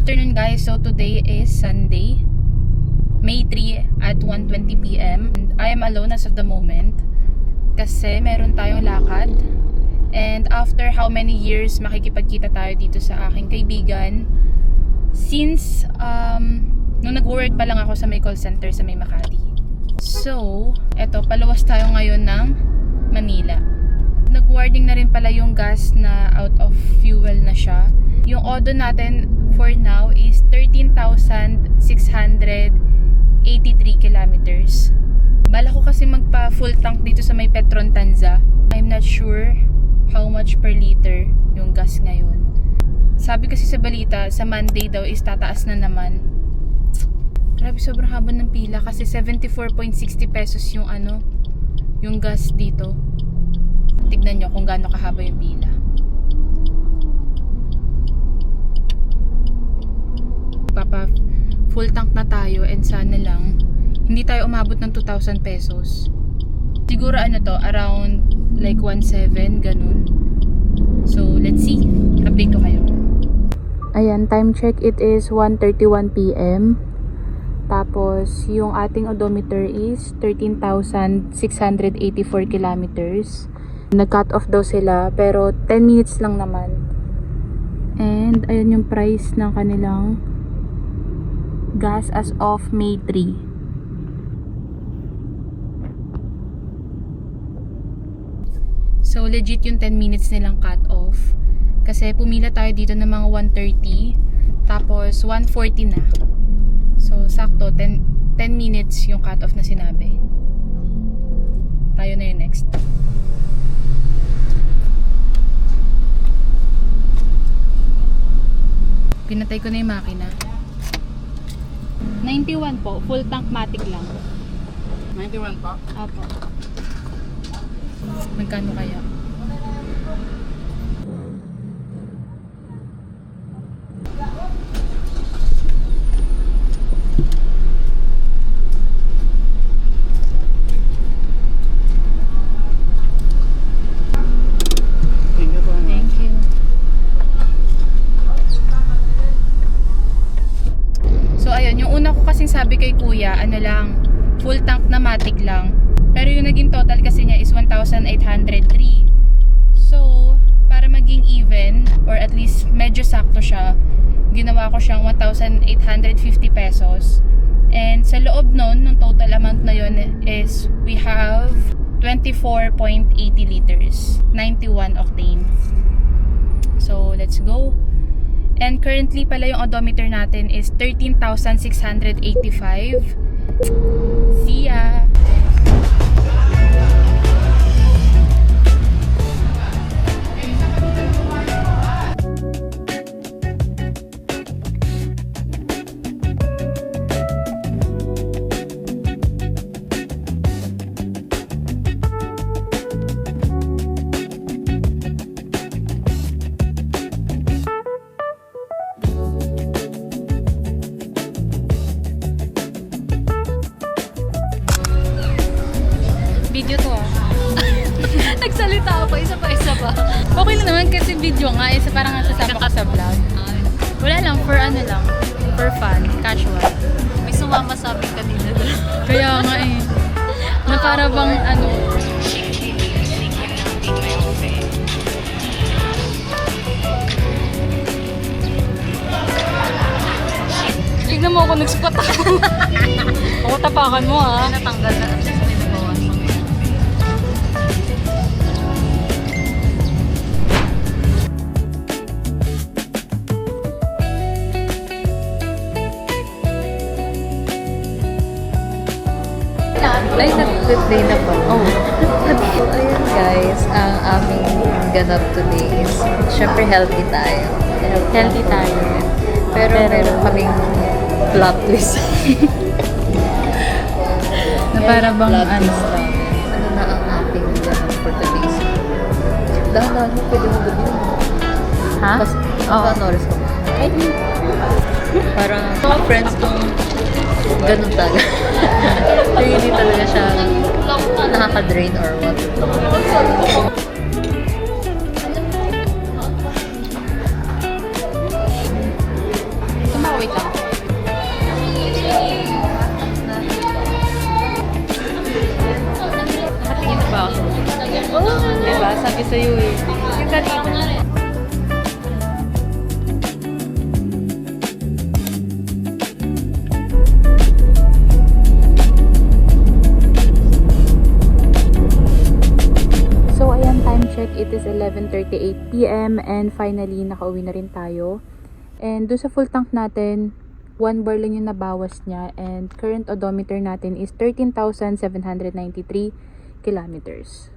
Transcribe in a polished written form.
afternoon guys, so today is Sunday, May 3 at 1:20 PM. And I am alone as of the moment kasi meron tayong lakad. And after how many years makikipagkita tayo dito sa aking kaibigan since nung nag-work pa lang ako sa may call center sa may Makati. So, eto, palawas tayo ngayon ng Manila. Nag-warning na rin pala yung gas na out of fuel na siya. Yung odo natin for now is 13,683 kilometers. Bala ko kasi magpa full tank dito sa may Petron Tanza. I'm not sure how much per liter yung gas ngayon. Sabi kasi sa balita, sa Monday daw is tataas na naman. Grabe, sobrang haba ng pila kasi 74.60 pesos yung yung gas dito. Tignan nyo kung gaano kahaba yung pila. Papa full tank na tayo and sana lang hindi tayo umabot ng 2,000 pesos. Siguro around like 1,700 ganun. So let's see, update ko kayo. Ayan, time check, it is 1:31 PM. Tapos yung ating odometer is 13,684 kilometers. Nag-cut off daw sila pero 10 minutes lang naman. And ayan yung price ng kanilang gas as of May 3. So legit yung 10 minutes nilang cut off. Kasi pumila tayo dito ng mga 1:30. Tapos 1:40 na. So sakto 10 minutes yung cut off na sinabi. Tayo na yung next. Pinatay ko na yung makina. 91 po, full tank matic lang. 91 pa? Opo. Magkano kaya? Thank you. So ayun, yung una ko kasing sabi kay kuya, full tank na matic lang. Pero yung naging total kasi niya is 1,803. So, para maging even, or at least medyo sakto siya, ginawa ko siyang 1,850 pesos. And sa loob nun, ng total amount na yun is, we have 24.80 liters, 91 octane. So, let's go. And currently pala yung odometer natin is 13,685. See ya! Video to Nagsalita ako, isa pa. Okay lang naman kasi video nga, isa parang nasasama ka sa vlog. Wala lang, for fun, casual. May sumama sa amin kanina doon. Kaya nga na para bang tignan mo ako, nag-spot ako. Ako tapakan mo ha. Natanggal na. At least may nagawa mo. Ay, nag-play na pa. Oh. So, ayun guys, ang aming ganap today is, syempre healthy tayo. Healthy tayo. Pero meron kaming plot twist. Na para bang Plot twist namin. Ano na ang ating ganap for today's dahan-dahan mo, pwede mo gabi mo. Ha? Kasi, Oo. ano oras ko? Parang mga friends kong ganun talaga. Hindi talaga siya nakaka-drain or what. kanina. So ayan, time check, it is 11:38 PM and finally nakauwi na rin tayo. And doon sa full tank natin, 1 bar lang yung nabawas niya and current odometer natin is 13,793 kilometers.